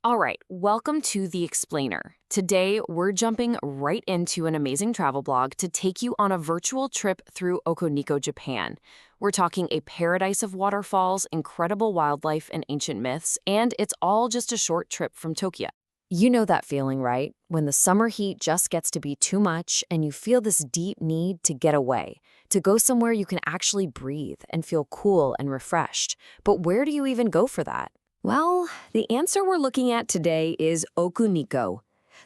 All right, welcome to The Explainer. Today, we're jumping right into an amazing travel blog to take you on a virtual trip through Okunikko, Japan. We're talking a paradise of waterfalls, incredible wildlife, and ancient myths, and it's all just a short trip from Tokyo. You know that feeling, right? When the summer heat just gets to be too much and you feel this deep need to get away, to go somewhere you can actually breathe and feel cool and refreshed. But where do you even go for that? Well, the answer we're looking at today is Okunikko.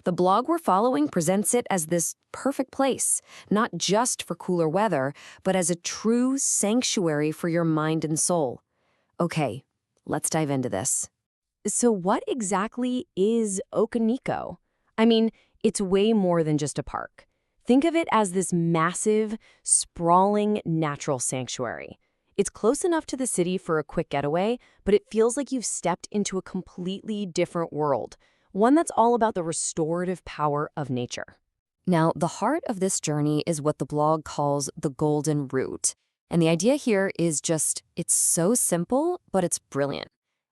The blog we're following presents it as this perfect place, not just for cooler weather, but as a true sanctuary for your mind and soul. Okay, let's dive into this. So what exactly is Okunikko? I mean, it's way more than just a park. Think of it as this massive, sprawling natural sanctuary. It's close enough to the city for a quick getaway, but it feels like you've stepped into a completely different world, one that's all about the restorative power of nature. Now, the heart of this journey is what the blog calls the golden route. And the idea here is it's so simple, but it's brilliant.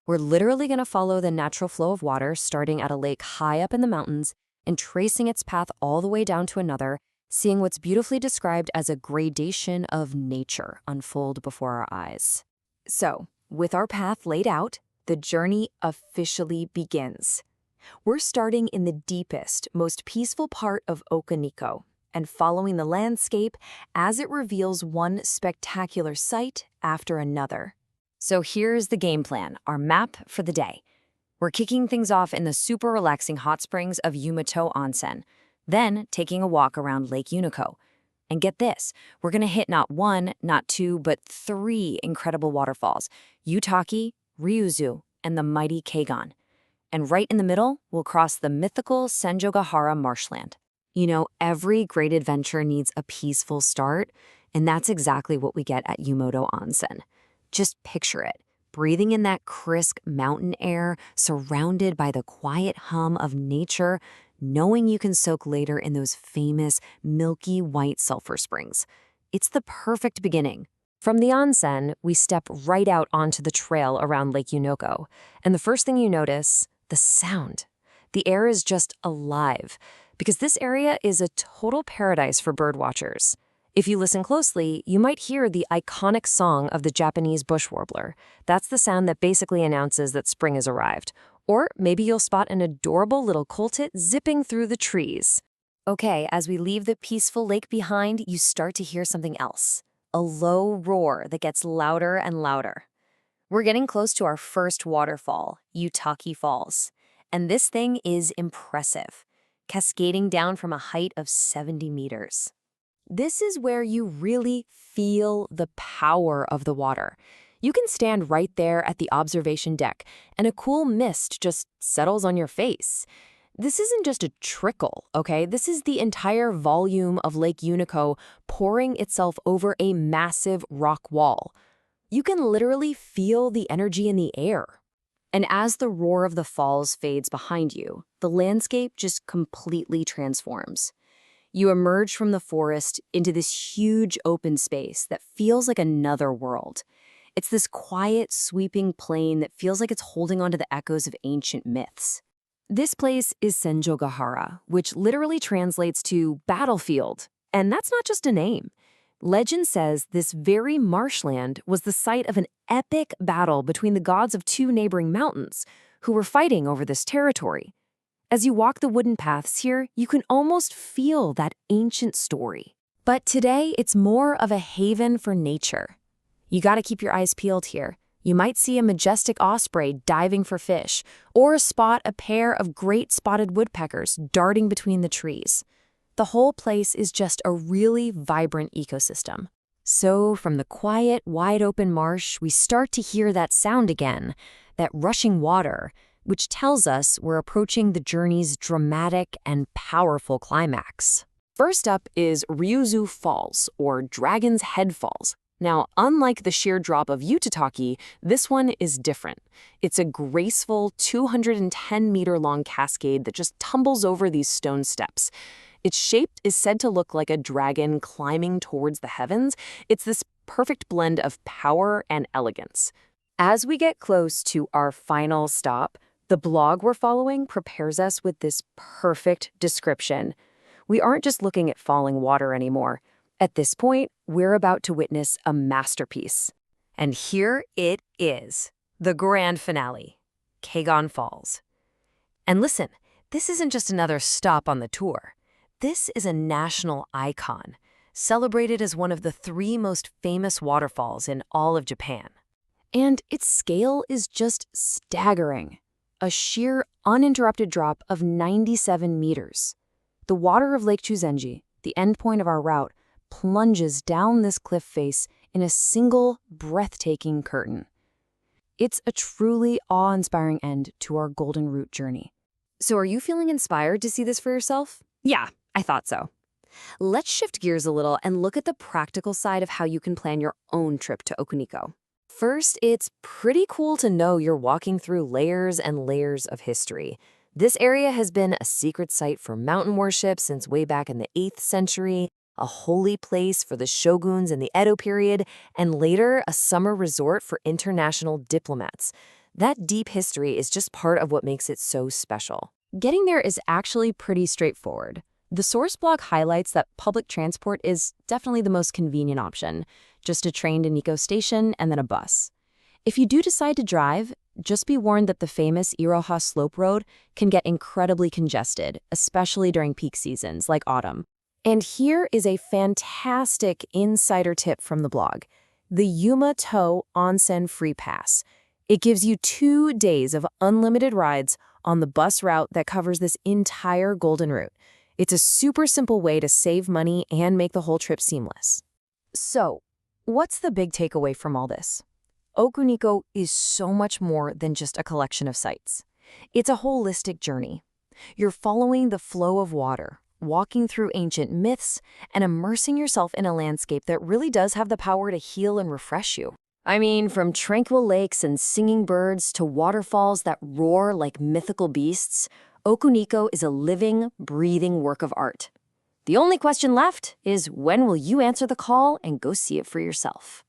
We're literally going to follow the natural flow of water starting at a lake high up in the mountains and tracing its path all the way down to another, seeing what's beautifully described as a gradation of nature unfold before our eyes. So, with our path laid out, the journey officially begins. We're starting in the deepest, most peaceful part of Okunikko and following the landscape as it reveals one spectacular sight after another. So here's the game plan, our map for the day. We're kicking things off in the super relaxing hot springs of Yamato Onsen, then taking a walk around Lake Unico. And get this, we're going to hit not one, not two, but three incredible waterfalls, Yutaki, Ryuzu, and the mighty Keigan. And right in the middle, we'll cross the mythical Senjogahara marshland. You know, every great adventure needs a peaceful start, and that's exactly what we get at Yamato Onsen. Just picture it, breathing in that crisp mountain air, surrounded by the quiet hum of nature, knowing you can soak later in those famous milky white sulfur springs. It's the perfect beginning. From the onsen, we step right out onto the trail around Lake Unico, and the first thing you notice, the sound. The air is just alive, because this area is a total paradise for birdwatchers. If you listen closely, you might hear the iconic song of the Japanese bush warbler. That's the sound that basically announces that spring has arrived. Or maybe you'll spot an adorable little coltit zipping through the trees. Okay, as we leave the peaceful lake behind, you start to hear something else. A low roar that gets louder and louder. We're getting close to our first waterfall, Yutaki Falls. And this thing is impressive, cascading down from a height of 70 meters. This is where you really feel the power of the water. You can stand right there at the observation deck, and a cool mist just settles on your face. This isn't just a trickle, okay? This is the entire volume of Lake Unico pouring itself over a massive rock wall. You can literally feel the energy in the air. And as the roar of the falls fades behind you, the landscape just completely transforms. You emerge from the forest into this huge open space that feels like another world. It's this quiet, sweeping plain that feels like it's holding onto the echoes of ancient myths. This place is Senjogahara, which literally translates to battlefield. And that's not just a name. Legend says this very marshland was the site of an epic battle between the gods of two neighboring mountains who were fighting over this territory. As you walk the wooden paths here, you can almost feel that ancient story. But today, it's more of a haven for nature. You gotta keep your eyes peeled here. You might see a majestic osprey diving for fish, or spot a pair of great spotted woodpeckers darting between the trees. The whole place is just a really vibrant ecosystem. So from the quiet, wide-open marsh, we start to hear that sound again, that rushing water, which tells us we're approaching the journey's dramatic and powerful climax. First up is Ryuzu Falls, or Dragon's Head Falls. Now, unlike the sheer drop of Yutaki, this one is different. It's a graceful 210-meter-long cascade that just tumbles over these stone steps. Its shape is said to look like a dragon climbing towards the heavens. It's this perfect blend of power and elegance. As we get close to our final stop, The blog we're following prepares us with this perfect description. We aren't just looking at falling water anymore. At this point, we're about to witness a masterpiece. And here it is, the grand finale, Kagon Falls. And listen, this isn't just another stop on the tour. This is a national icon, celebrated as one of the 3 most famous waterfalls in all of Japan. And its scale is just staggering. A sheer, uninterrupted drop of 97 meters. The water of Lake Chuzenji, the endpoint of our route, plunges down this cliff face in a single, breathtaking curtain. It's a truly awe-inspiring end to our Golden Route journey. So are you feeling inspired to see this for yourself? Yeah, I thought so. Let's shift gears a little and look at the practical side of how you can plan your own trip to Okunikko. First, it's pretty cool to know you're walking through layers and layers of history. This area has been a secret site for mountain worship since way back in the 8th century, a holy place for the shoguns in the Edo period, and later a summer resort for international diplomats. That deep history is just part of what makes it so special. Getting there is actually pretty straightforward. The source blog highlights that public transport is definitely the most convenient option, just a train to Nikko Station and then a bus. If you do decide to drive, just be warned that the famous Iroha Slope Road can get incredibly congested, especially during peak seasons like autumn. And here is a fantastic insider tip from the blog, the Yuma-To Onsen Free Pass. It gives you 2 days of unlimited rides on the bus route that covers this entire Golden Route. It's a super simple way to save money and make the whole trip seamless. So, what's the big takeaway from all this? Okunikko is so much more than just a collection of sites. It's a holistic journey. You're following the flow of water, walking through ancient myths, and immersing yourself in a landscape that really does have the power to heal and refresh you. I mean, from tranquil lakes and singing birds to waterfalls that roar like mythical beasts, Okunikko is a living, breathing work of art. The only question left is when will you answer the call and go see it for yourself?